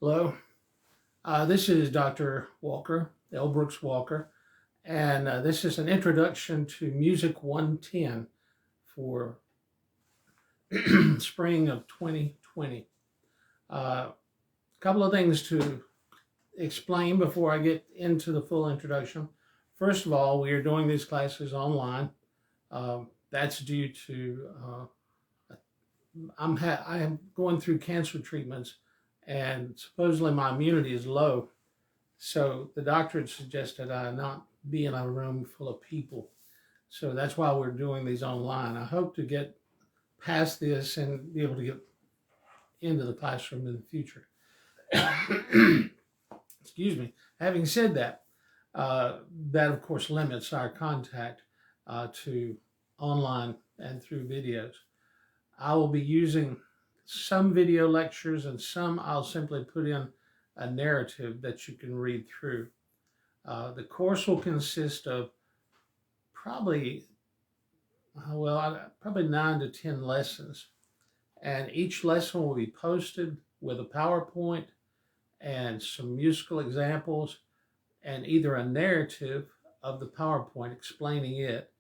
Hello, this is Dr. Walker, L. Brooks Walker, and this is an introduction to Music 110 for spring of 2020. A couple of things to explain before I get into the full introduction. First of all, we are doing these classes online. That's due to I am going through cancer treatments, and supposedly my immunity is low. So the doctor had suggested I not be in a room full of people. So that's why we're doing these online. I hope to get past this and be able to get into the classroom in the future. Excuse me. Having said that, that of course limits our contact to online and through videos. I will be using some video lectures and some I'll simply put in a narrative that you can read through. The course will consist of probably 9 to 10 lessons, and each lesson will be posted with a PowerPoint and some musical examples and either a narrative of the PowerPoint explaining it,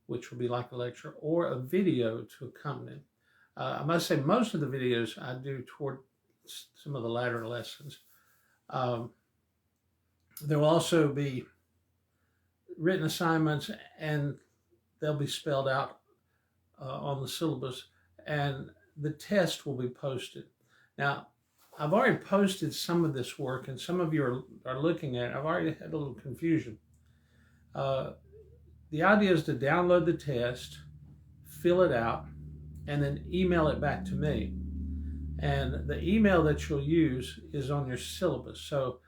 which will be like a lecture, or a video to accompany. I must say most of the videos I do toward some of the latter lessons. There will also be written assignments, and they'll be spelled out on the syllabus, and the test will be posted. Now, I've already posted some of this work, and some of you are looking at it. I've already had a little confusion. The idea is to download the test, fill it out, and then email it back to me. And the email that you'll use is on your syllabus. So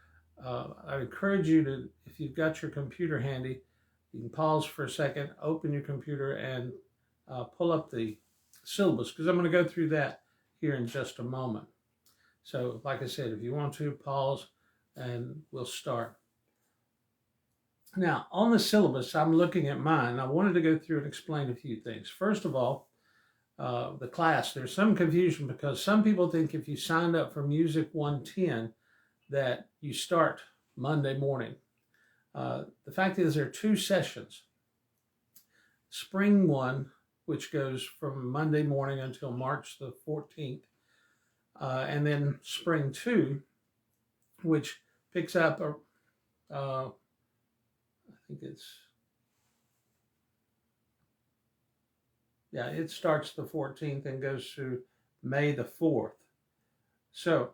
I encourage you to, if you've got your computer handy, you can pause for a second, open your computer, and pull up the syllabus, because I'm going to go through that here in just a moment. So like I said, if you want to, pause and we'll start. Now, on the syllabus, I'm looking at mine. I wanted to go through and explain a few things. First of all, the class, there's some confusion because some people think if you signed up for Music 110 that you start Monday morning. The fact is there are 2 sessions. Spring 1, which goes from Monday morning until March the 14th, and then Spring 2, which picks up, I think it starts the 14th and goes through May the 4th. So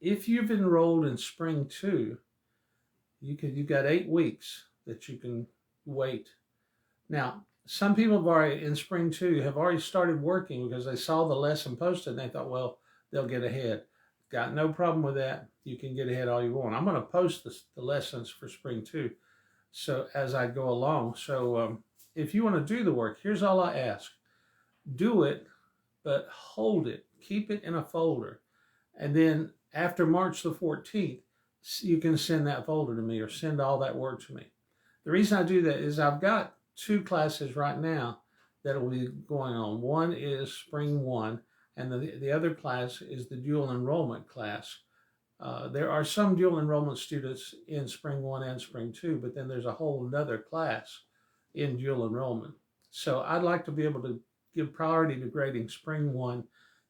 if you've enrolled in Spring 2, you've got 8 weeks that you can wait. Now, some people have already, in Spring 2, have already started working because they saw the lesson posted and they thought, well, they'll get ahead. Got no problem with that. You can get ahead all you want. I'm going to post the lessons for Spring 2 so as I go along. So if you want to do the work, here's all I ask. Do it, but hold it. Keep it in a folder. And then after March the 14th, you can send that folder to me or send all that work to me. The reason I do that is I've got 2 classes right now that will be going on. One is Spring 1, and the other class is the dual enrollment class. There are some dual enrollment students in Spring 1 and Spring 2, but then there's a whole nother class in dual enrollment. So I'd like to be able to give priority to grading Spring 1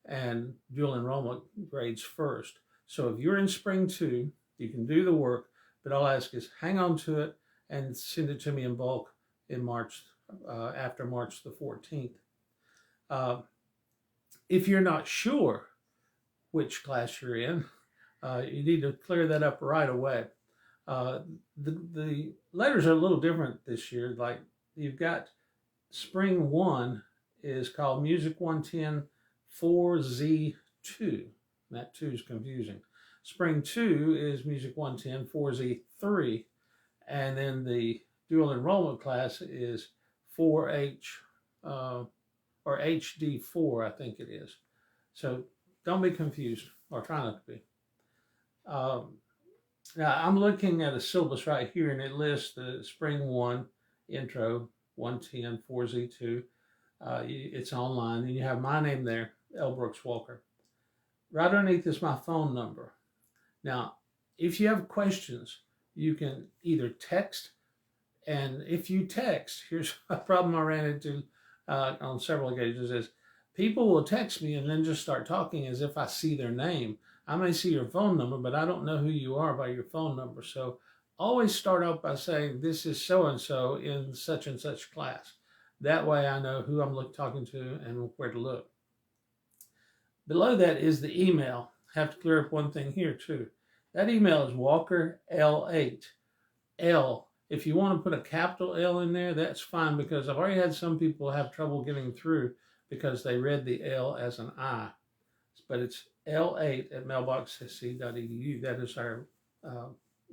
and dual enrollment grades first. So if you're in Spring 2, you can do the work, but all I ask is hang on to it and send it to me in bulk in March, after March the 14th. If you're not sure which class you're in, you need to clear that up right away. The letters are a little different this year. Like you've got Spring 1 is called Music 110 4Z2. That 2 is confusing. Spring 2 is Music 110 4Z3. And then the dual enrollment class is 4H or HD4, I think it is. So don't be confused, or try not to be. Now I'm looking at a syllabus right here, and it lists the Spring 1 intro 110 4Z2. It's online, and you have my name there, L. Brooks Walker. Right underneath is my phone number. Now, if you have questions, you can either text, and if you text, here's a problem I ran into on several occasions is people will text me and then just start talking as if I see their name. I may see your phone number, but I don't know who you are by your phone number. So always start out by saying, this is so-and-so in such and such class. That way I know who I'm talking to and where to look. Below that is the email. I have to clear up one thing here too. That email is Walker L8. L. If you want to put a capital L in there, that's fine, because I've already had some people have trouble getting through because they read the L as an I. But it's L8@mailboxsc.edu. That is our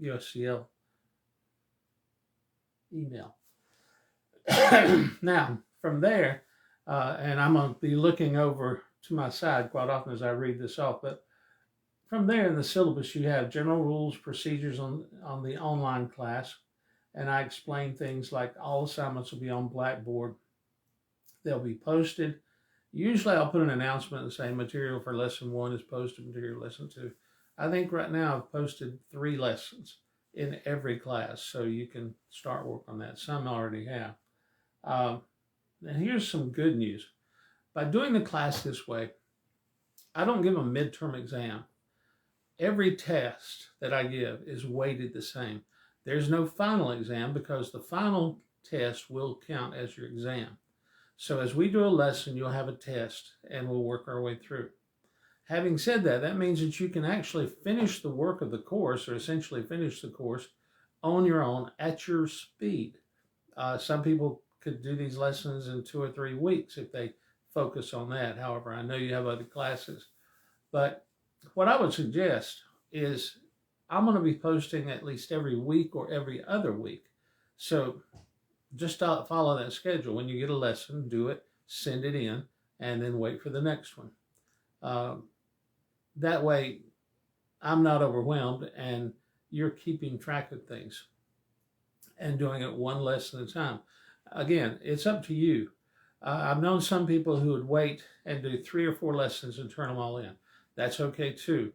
USCL email. Now, from there, and I'm going to be looking over to my side quite often as I read this off, but from there in the syllabus, you have general rules, procedures on the online class, and I explain things like all assignments will be on Blackboard. They'll be posted. Usually I'll put an announcement and say material for lesson 1 is posted, material lesson 2. I think right now I've posted 3 lessons in every class, so you can start work on that. Some I already have. And here's some good news. By doing the class this way, I don't give a midterm exam. Every test that I give is weighted the same. There's no final exam because the final test will count as your exam. So as we do a lesson, you'll have a test and we'll work our way through. Having said that, that means that you can actually finish the work of the course, or essentially finish the course on your own at your speed. Some people could do these lessons in 2 or 3 weeks if they focus on that. However, I know you have other classes. But what I would suggest is I'm going to be posting at least every week or every other week. So just follow that schedule. When you get a lesson, do it, send it in, and then wait for the next one. That way, I'm not overwhelmed and you're keeping track of things and doing it one lesson at a time. Again, it's up to you. I've known some people who would wait and do 3 or 4 lessons and turn them all in. That's okay too.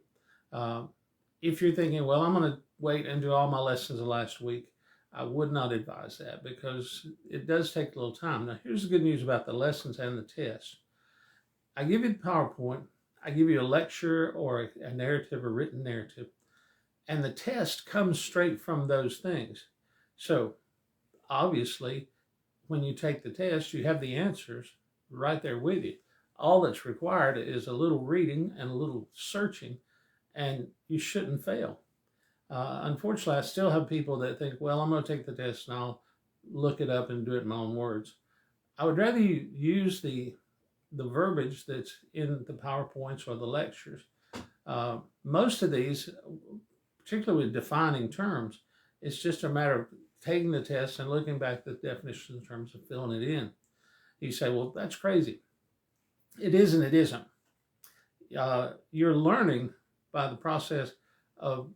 If you're thinking, well, I'm going to wait and do all my lessons the last week, I would not advise that because it does take a little time. Now, here's the good news about the lessons and the test. I give you the PowerPoint, I give you a lecture or a narrative, a written narrative, and the test comes straight from those things. So, obviously, when you take the test, you have the answers right there with you. All that's required is a little reading and a little searching, and you shouldn't fail. Unfortunately, I still have people that think, well, I'm going to take the test and I'll look it up and do it in my own words. I would rather you use the verbiage that's in the PowerPoints or the lectures. Most of these, particularly with defining terms, it's just a matter of taking the test and looking back at the definitions in terms of filling it in. You say, well, that's crazy. It is and it isn't. You're learning by the process of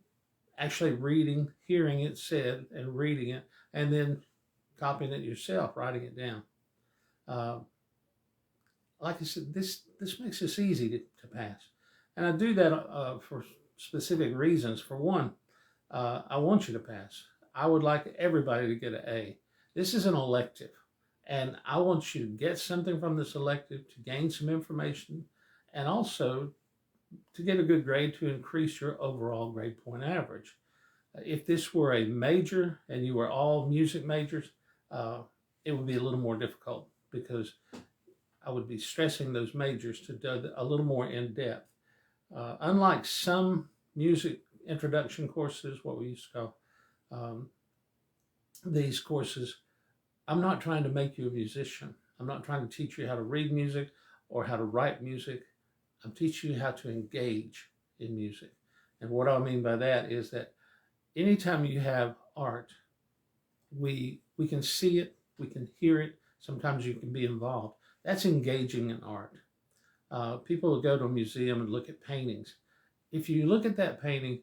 actually reading, hearing it said, and reading it, and then copying it yourself, writing it down. Like I said, this makes this easy to pass. And I do that for specific reasons. For one, I want you to pass. I would like everybody to get an A. This is an elective, and I want you to get something from this elective, to gain some information, and also to get a good grade to increase your overall grade point average. If this were a major and you were all music majors, it would be a little more difficult because I would be stressing those majors to do a little more in depth. Unlike some music introduction courses, what we used to call these courses, I'm not trying to make you a musician. I'm not trying to teach you how to read music or how to write music. I'm teaching you how to engage in music. And what I mean by that is that anytime you have art, we can see it, we can hear it, sometimes you can be involved. That's engaging in art. People will go to a museum and look at paintings. If you look at that painting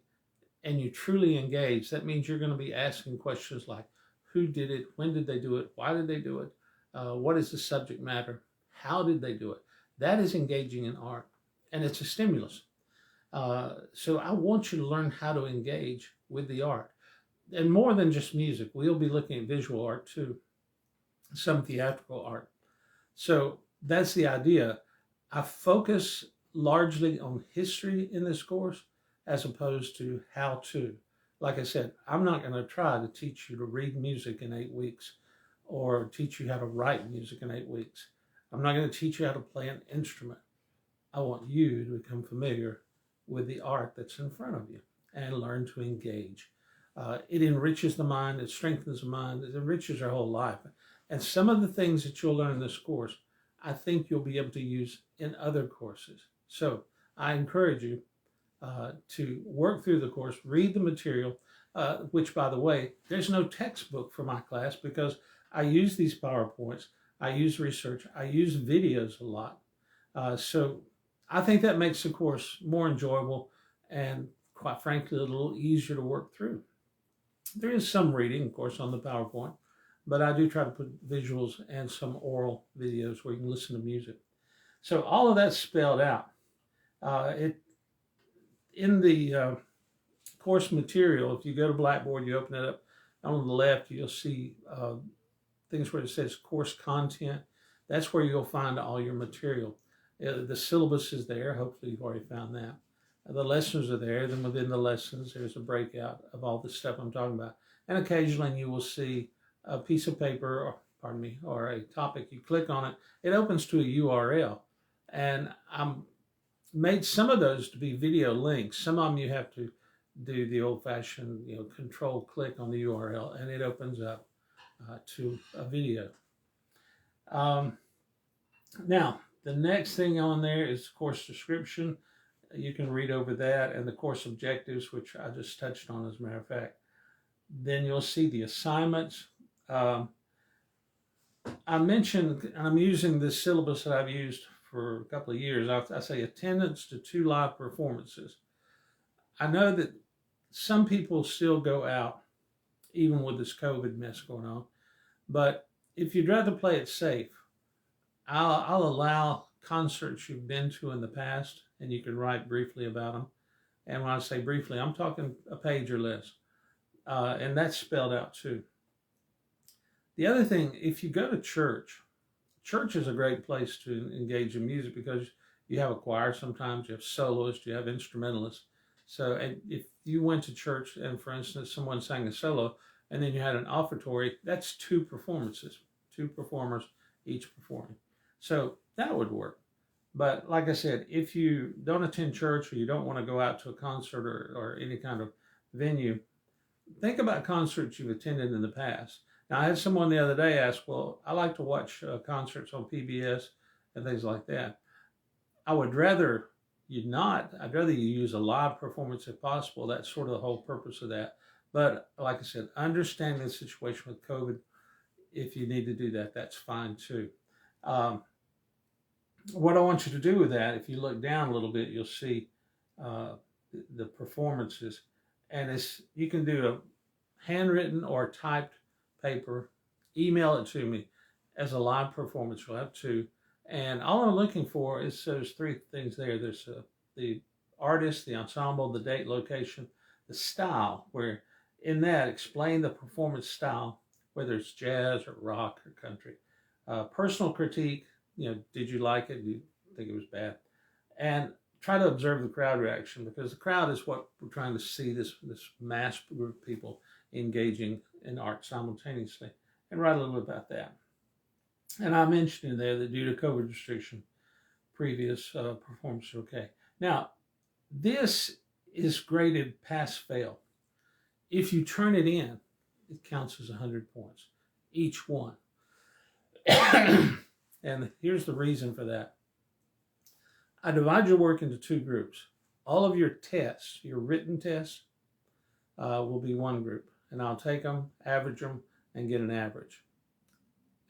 and you truly engage, that means you're going to be asking questions like, who did it? When did they do it? Why did they do it? What is the subject matter? How did they do it? That is engaging in art, and it's a stimulus. So I want you to learn how to engage with the art. And more than just music, we'll be looking at visual art too, some theatrical art. So that's the idea. I focus largely on history in this course as opposed to how to. Like I said, I'm not going to try to teach you to read music in 8 weeks or teach you how to write music in 8 weeks. I'm not going to teach you how to play an instrument. I want you to become familiar with the art that's in front of you and learn to engage. It enriches the mind, it strengthens the mind, it enriches your whole life. And some of the things that you'll learn in this course, I think you'll be able to use in other courses. So I encourage you to work through the course, read the material, which, by the way, there's no textbook for my class because I use these PowerPoints, I use research, I use videos a lot. So I think that makes the course more enjoyable and, quite frankly, a little easier to work through. There is some reading, of course, on the PowerPoint, but I do try to put visuals and some oral videos where you can listen to music. So all of that's spelled out. In the course material, if you go to Blackboard, you open it up, on the left, you'll see things where it says course content. That's where you'll find all your material. The syllabus is there. Hopefully you've already found that. The lessons are there. Then within the lessons, there's a breakout of all the stuff I'm talking about. And occasionally you will see a piece of paper, or a topic. You click on it, it opens to a URL. And I'm made some of those to be video links. Some of them you have to do the old-fashioned, control click on the URL, and it opens up to a video. Now, the next thing on there is course description. You can read over that, and the course objectives, which I just touched on as a matter of fact. Then you'll see the assignments. I mentioned, and I'm using this syllabus that I've used for a couple of years. I say attendance to 2 live performances. I know that some people still go out, even with this COVID mess going on. But if you'd rather play it safe, I'll allow concerts you've been to in the past, and you can write briefly about them. And when I say briefly, I'm talking a page or less. And that's spelled out too. The other thing, if you go to church is a great place to engage in music because you have a choir sometimes, you have soloists, you have instrumentalists. So, and if you went to church and, for instance, someone sang a solo and then you had an offertory, that's 2 performances, 2 performers each performing. So that would work. But like I said, if you don't attend church or you don't want to go out to a concert or any kind of venue, think about concerts you've attended in the past. Now, I had someone the other day ask, well, I like to watch concerts on PBS and things like that. I would rather you not. I'd rather you use a live performance if possible. That's sort of the whole purpose of that. But like I said, understanding the situation with COVID, if you need to do that, that's fine too. What I want you to do with that, if you look down a little bit, you'll see the performances. And you can do a handwritten or typed paper, email it to me as a live performance. You'll have 2. And all I'm looking for is those 3 things there. There's the artist, the ensemble, the date, location, the style, where in that explain the performance style, whether it's jazz or rock or country. Personal critique, did you like it? Do you think it was bad? And try to observe the crowd reaction, because the crowd is what we're trying to see, this mass group of people engaging in art simultaneously, and write a little bit about that. And I mentioned in there that due to COVID restriction, previous performance are okay. Now, this is graded pass-fail. If you turn it in, it counts as 100 points, each one. And here's the reason for that. I divide your work into 2 groups. All of your tests, your written tests, will be one group. And I'll take them, average them, and get an average.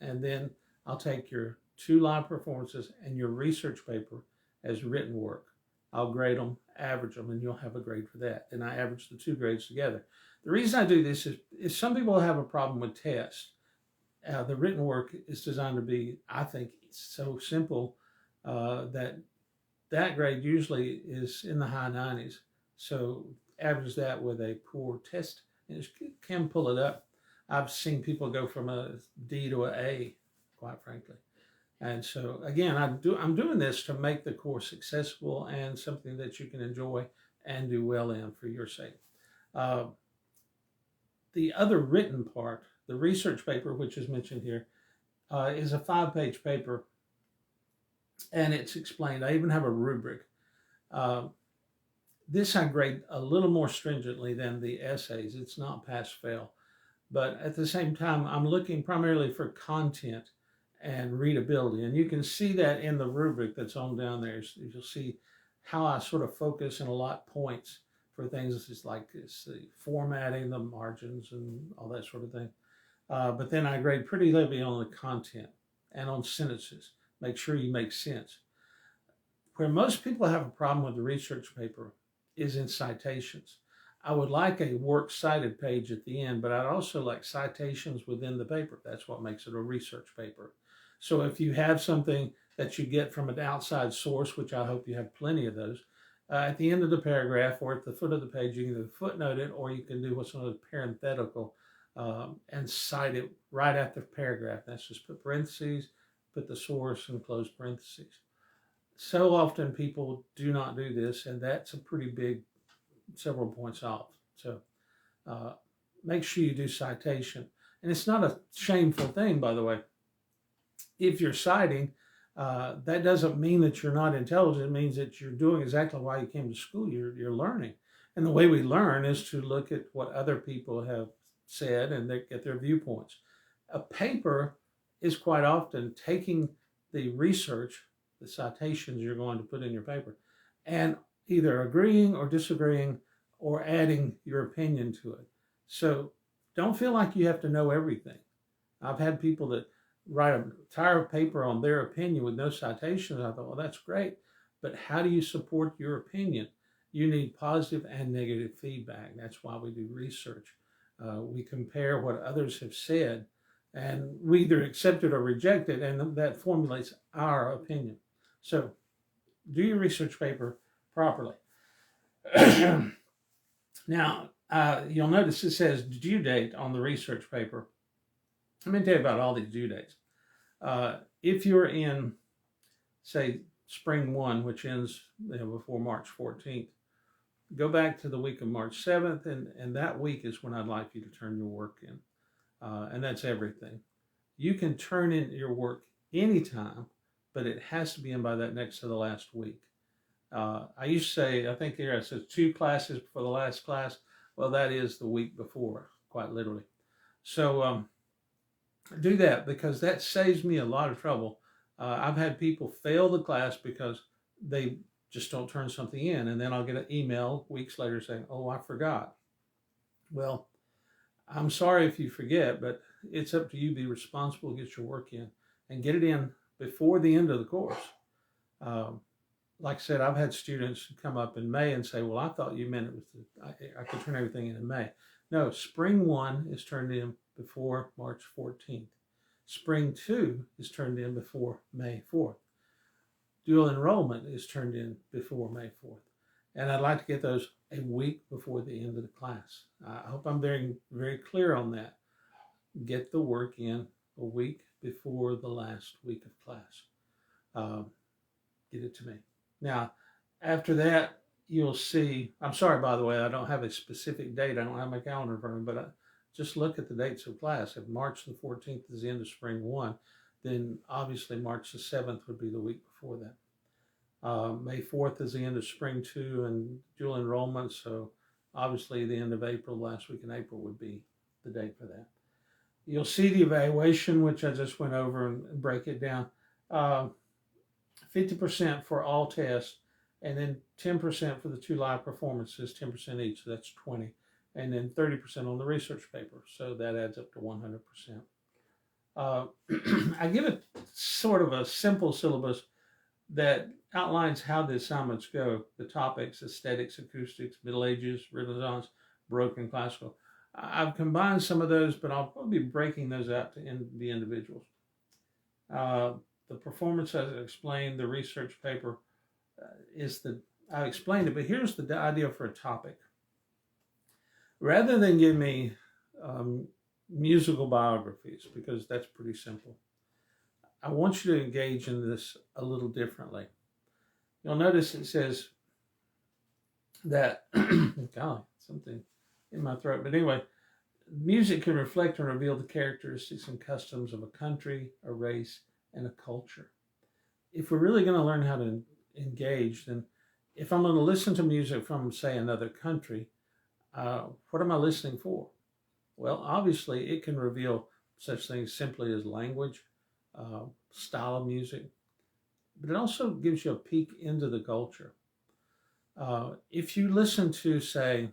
And then I'll take your 2 live performances and your research paper as written work. I'll grade them, average them, and you'll have a grade for that. And I average the 2 grades together. The reason I do this is some people have a problem with tests. The written work is designed to be, I think, so simple that that grade usually is in the high 90s. So average that with a poor test, and it can pull it up. I've seen people go from a D to an A, quite frankly. And so again, I'm doing this to make the course accessible and something that you can enjoy and do well in for your sake. The other written part, the research paper, which is mentioned here, is a 5-page paper, and it's explained. I even have a rubric. This I grade a little more stringently than the essays. It's not pass-fail. But at the same time, I'm looking primarily for content and readability. And you can see that in the rubric that's on down there. You'll see how I sort of focus and allot points for things like the formatting, the margins, and all that sort of thing. But then I grade pretty heavily on the content and on sentences. Make sure you make sense. Where most people have a problem with the research paper is in citations. I would like a works cited page at the end, but I'd also like citations within the paper. That's what makes it a research paper. So if you have something that you get from an outside source, which I hope you have plenty of those, at the end of the paragraph or at the foot of the page, you can either footnote it or you can do what's known as parenthetical and cite it right after the paragraph. That's just put parentheses, put the source, and close parentheses. So often people do not do this, and that's a pretty big several points off. So make sure you do citation. And it's not a shameful thing, by the way. If you're citing, that doesn't mean that you're not intelligent. It means that you're doing exactly why you came to school. You're learning. And the way we learn is to look at what other people have said and get their viewpoints. A paper is quite often taking the research, the citations you're going to put in your paper, and either agreeing or disagreeing or adding your opinion to it. So don't feel like you have to know everything. I've had people that write an entire paper on their opinion with no citations. I thought, well, that's great, but how do you support your opinion? You need positive and negative feedback. That's why we do research. We compare what others have said, and we either accept it or reject it, and that formulates our opinion. So do your research paper properly. Now, you'll notice it says due date on the research paper. Let me tell you about all these due dates. If you're in, say, spring 1, which ends before March 14th, go back to the week of March 7th, and that week is when I'd like you to turn your work in. And that's everything. You can turn in your work anytime, but it has to be in by that next to the last week. I used to say, I think here it says 2 classes before the last class. Well, that is the week before, quite literally. So do that, because that saves me a lot of trouble. I've had people fail the class because they just don't turn something in, and then I'll get an email weeks later saying, oh, I forgot. Well, I'm sorry if you forget, but it's up to you to be responsible, get your work in, and get it in before the end of the course. Like I said, I've had students come up in May and say, well, I thought you meant it was I could turn everything in May. No, spring 1 is turned in before March 14th. Spring 2 is turned in before May 4th. Dual enrollment is turned in before May 4th. And I'd like to get those a week before the end of the class. I hope I'm very, very clear on that. Get the work in a week before the last week of class. Get it to me. Now, after that, you'll see, I'm sorry, by the way, I don't have a specific date. I don't have my calendar in front of me, but just look at the dates of class. If March the 14th is the end of spring 1, then obviously March the 7th would be the week before that. May 4th is the end of spring 2 and dual enrollment, so obviously the end of April, last week in April would be the date for that. You'll see the evaluation, which I just went over and break it down. 50% for all tests, and then 10% for the 2 live performances, 10% each, so that's 20. And then 30% on the research paper, so that adds up to 100%. I give it sort of a simple syllabus that outlines how the assignments go: the topics, aesthetics, acoustics, Middle Ages, Renaissance, Baroque, and Classical. I've combined some of those, but I'll probably be breaking those out to the individuals. The performance, as I explained, the research paper, I explained it, but here's the idea for a topic. Rather than give me musical biographies, because that's pretty simple, I want you to engage in this a little differently. You'll notice it says that, golly, something in my throat. But anyway, music can reflect and reveal the characteristics and customs of a country, a race, and a culture. If we're really going to learn how to engage, then if I'm going to listen to music from, say, another country, what am I listening for? Well, obviously, it can reveal such things simply as language, style of music, but it also gives you a peek into the culture. If you listen to, say,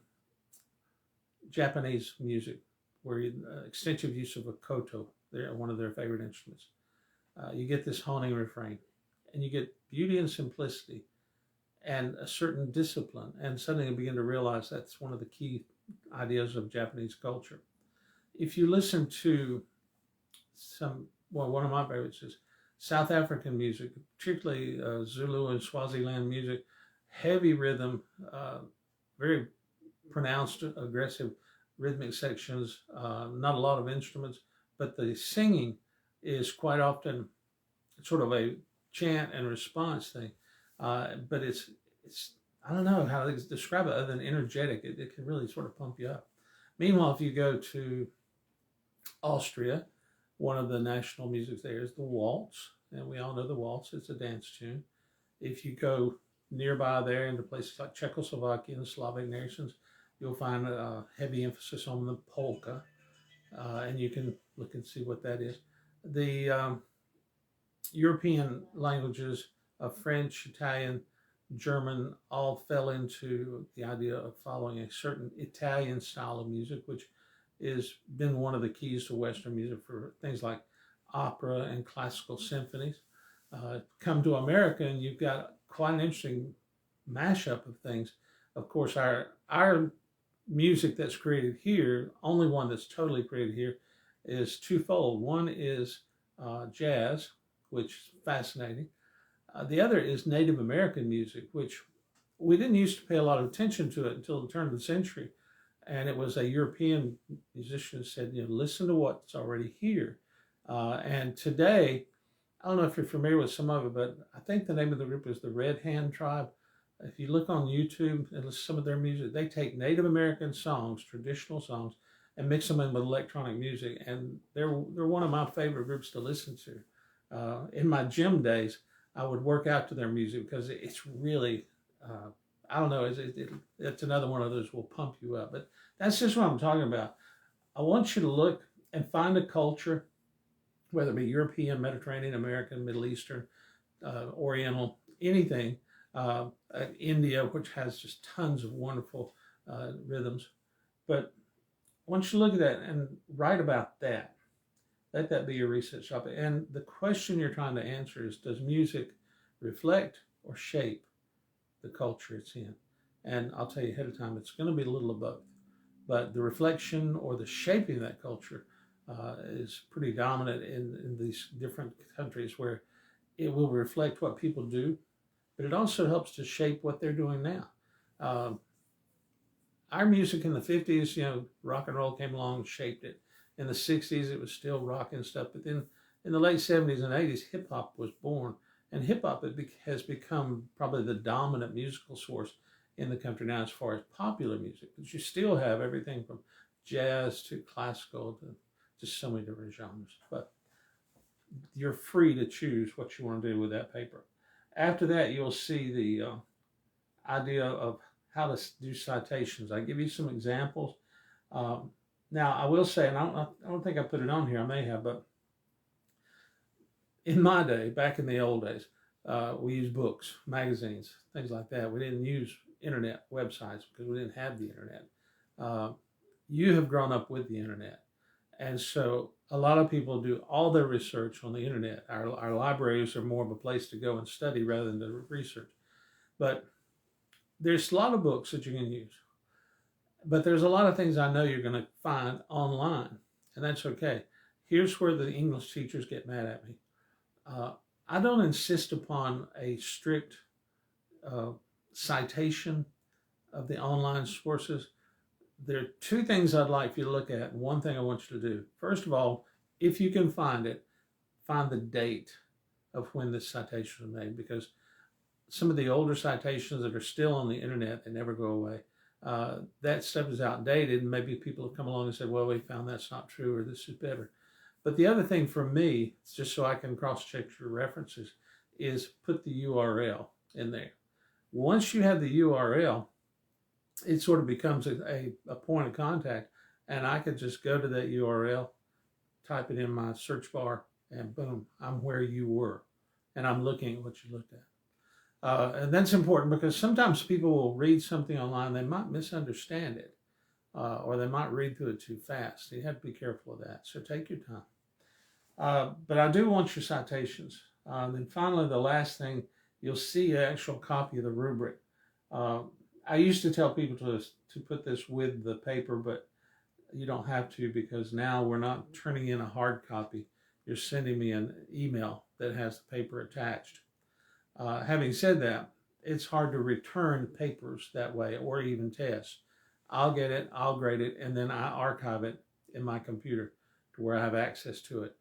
Japanese music, where extensive use of a koto, they're one of their favorite instruments, you get this honing refrain, and you get beauty and simplicity and a certain discipline, and suddenly you begin to realize that's one of the key ideas of Japanese culture. If you listen to one of my favorites is South African music, particularly Zulu and Swaziland music, heavy rhythm, very pronounced, aggressive rhythmic sections, not a lot of instruments, but the singing is quite often sort of a chant and response thing. But it's I don't know how to describe it other than energetic. It can really sort of pump you up. Meanwhile, if you go to Austria, one of the national music there is the waltz, and we all know the waltz. It's a dance tune. If you go nearby there into places like Czechoslovakia and the Slavic nations, you'll find a heavy emphasis on the polka, and you can look and see what that is. The European languages of French, Italian, German all fell into the idea of following a certain Italian style of music, which has been one of the keys to Western music for things like opera and classical symphonies. Come to America, and you've got quite an interesting mashup of things. Of course, our music that's created here, only one that's totally created here, is twofold. One is jazz, which is fascinating. The other is Native American music, which we didn't used to pay a lot of attention to it until the turn of the century. And it was a European musician who said, listen to what's already here. And today, I don't know if you're familiar with some of it, but I think the name of the group is the Red Hand Tribe. If you look on YouTube and listen to some of their music, they take Native American songs, traditional songs, and mix them in with electronic music. And they're one of my favorite groups to listen to. In my gym days, I would work out to their music because it's really, I don't know, it's another one of those will pump you up. But that's just what I'm talking about. I want you to look and find a culture, whether it be European, Mediterranean, American, Middle Eastern, Oriental, anything, India, which has just tons of wonderful rhythms. But once you look at that and write about that, let that be your research topic. And the question you're trying to answer is, does music reflect or shape the culture it's in? And I'll tell you ahead of time, it's going to be a little of both. But the reflection or the shaping of that culture is pretty dominant in these different countries, where it will reflect what people do, but it also helps to shape what they're doing now. Our music in the 50s, rock and roll came along and shaped it. In the 60s, it was still rock and stuff. But then in the late 70s and 80s, hip hop was born. And hip hop has become probably the dominant musical source in the country now as far as popular music. But you still have everything from jazz to classical to just so many different genres. But you're free to choose what you want to do with that paper. After that, you'll see the idea of how to do citations. I give you some examples. Now, I will say, and I don't think I put it on here, I may have, but in my day, back in the old days, we used books, magazines, things like that. We didn't use internet websites because we didn't have the internet. You have grown up with the internet. And so a lot of people do all their research on the internet. Our libraries are more of a place to go and study rather than to research. But there's a lot of books that you can use. But there's a lot of things I know you're going to find online, and that's okay. Here's where the English teachers get mad at me. I don't insist upon a strict citation of the online sources, there are two things I'd like for you to look at. One thing I want you to do. First of all, if you can find it, find the date of when this citation was made, because some of the older citations that are still on the internet, they never go away. That stuff is outdated, and maybe people have come along and said, well, we found that's not true, or this is better. But the other thing for me, just so I can cross-check your references, is put the URL in there. Once you have the URL, it sort of becomes a point of contact, and I could just go to that URL, type it in my search bar, and boom, I'm where you were, and I'm looking at what you looked at. And that's important because sometimes people will read something online, they might misunderstand it, or they might read through it too fast. You have to be careful of that, so take your time. But I do want your citations. Then finally, the last thing, you'll see an actual copy of the rubric. I used to tell people to put this with the paper, but you don't have to, because now we're not turning in a hard copy. You're sending me an email that has the paper attached. Having said that, it's hard to return papers that way, or even tests. I'll get it, I'll grade it, and then I archive it in my computer to where I have access to it.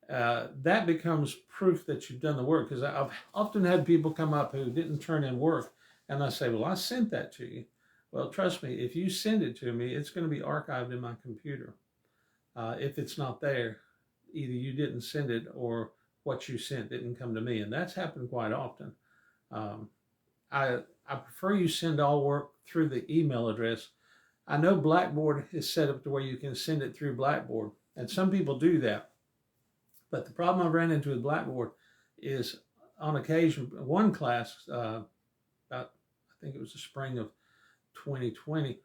That becomes proof that you've done the work, because I've often had people come up who didn't turn in work, and I say, well, I sent that to you. Well, trust me, if you send it to me, it's going to be archived in my computer. If it's not there, either you didn't send it or what you sent didn't come to me, and that's happened quite often. I prefer you send all work through the email address. I know Blackboard is set up to where you can send it through Blackboard, and some people do that. But the problem I've ran into with Blackboard is, on occasion, one class, about, I think it was the spring of 2020,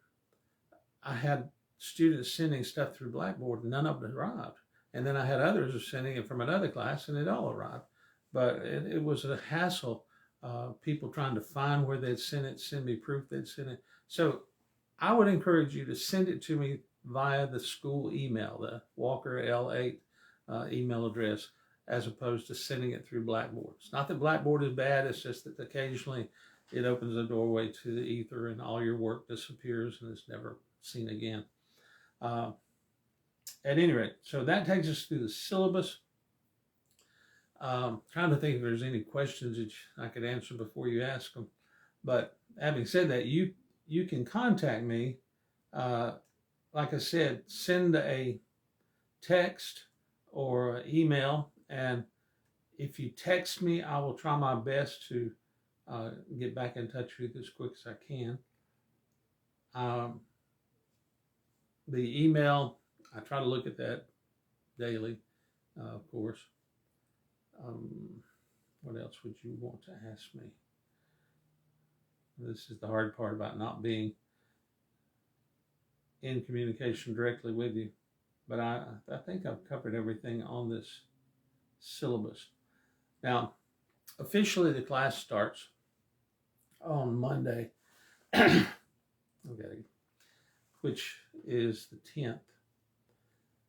I had students sending stuff through Blackboard, and none of it arrived. And then I had others who sending it from another class, and it all arrived. But it was a hassle, people trying to find where they'd sent it, send me proof they'd sent it. So I would encourage you to send it to me via the school email, the Walker L8 email address, as opposed to sending it through Blackboard. It's not that Blackboard is bad, it's just that occasionally it opens a doorway to the ether and all your work disappears and is never seen again. At any rate, so that takes us through the syllabus. Trying to think if there's any questions that I could answer before you ask them. But having said that, you can contact me. Like I said, send a text or email, and if you text me, I will try my best to get back in touch with you as quick as I can. The email, I try to look at that daily, of course. What else would you want to ask me? This is the hard part about not being in communication directly with you. But I think I've covered everything on this syllabus. Now, officially the class starts on Monday, which is the 10th.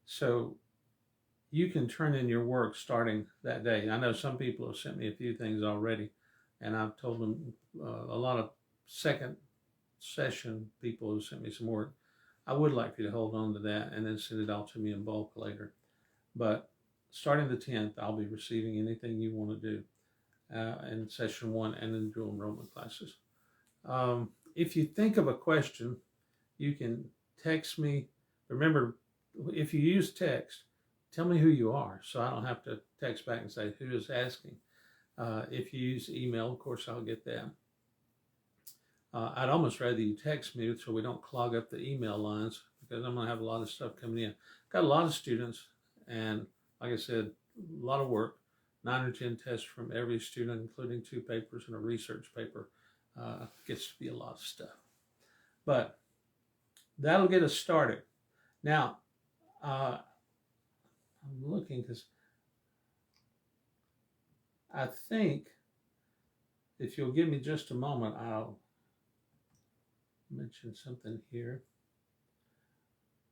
So you can turn in your work starting that day. I know some people have sent me a few things already, and I've told them a lot of second session people who sent me some work. I would like for you to hold on to that and then send it all to me in bulk later. But starting the 10th, I'll be receiving anything you want to do in session 1 and in dual enrollment classes. If you think of a question, you can text me. Remember, if you use text, tell me who you are so I don't have to text back and say who is asking. If you use email, of course, I'll get that. I'd almost rather you text me so we don't clog up the email lines, because I'm going to have a lot of stuff coming in. Got a lot of students, and like I said, a lot of work. 9 or 10 tests from every student, including 2 papers and a research paper. Gets to be a lot of stuff. But that'll get us started. Now, I'm looking because I think if you'll give me just a moment, I'll mention something here.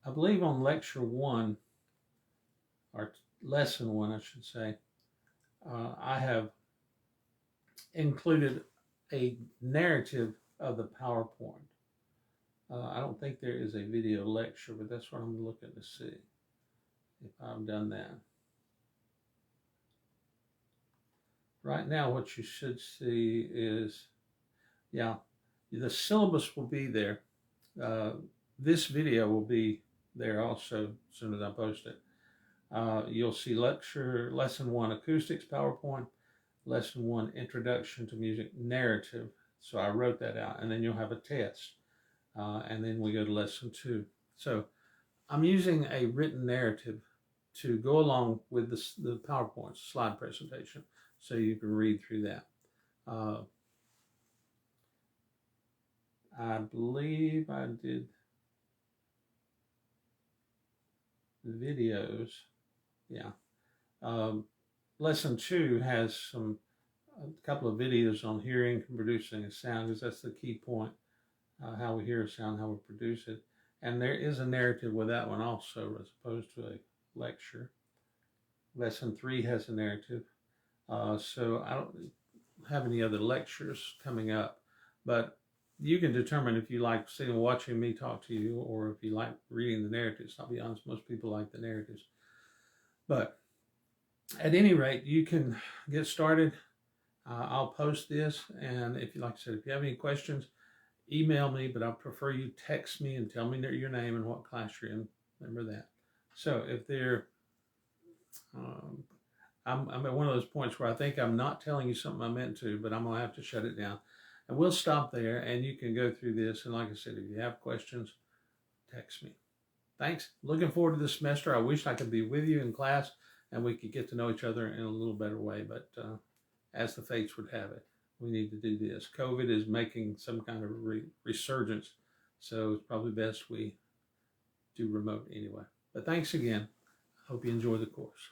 I believe on lecture 1, or lesson 1, I should say, I have included a narrative of the PowerPoint. I don't think there is a video lecture, but that's what I'm looking to see if I've done that. Right now, what you should see is, yeah, the syllabus will be there. This video will be there also as soon as I post it. You'll see lesson 1 acoustics PowerPoint, lesson 1 introduction to music narrative. So I wrote that out, and then you'll have a test. And then we go to lesson 2. So I'm using a written narrative to go along with the PowerPoint slide presentation, so you can read through that. I believe I did videos. Yeah. Lesson 2 has a couple of videos on hearing and producing a sound, because that's the key point. How we hear a sound, how we produce it. And there is a narrative with that one also, as opposed to a lecture. Lesson 3 has a narrative. So I don't have any other lectures coming up, but you can determine if you like watching me talk to you, or if you like reading the narratives. I'll be honest, most people like the narratives. But at any rate, you can get started. I'll post this, and if you, like I said, if you have any questions, email me, but I prefer you text me and tell me your name and what class you're in. Remember that. So if they're, I'm at one of those points where I think I'm not telling you something I meant to, but I'm going to have to shut it down. And we'll stop there, and you can go through this. And like I said, if you have questions, text me. Thanks. Looking forward to this semester. I wish I could be with you in class and we could get to know each other in a little better way. But as the fates would have it, we need to do this. COVID is making some kind of resurgence, so it's probably best we do remote anyway. But thanks again. I hope you enjoy the course.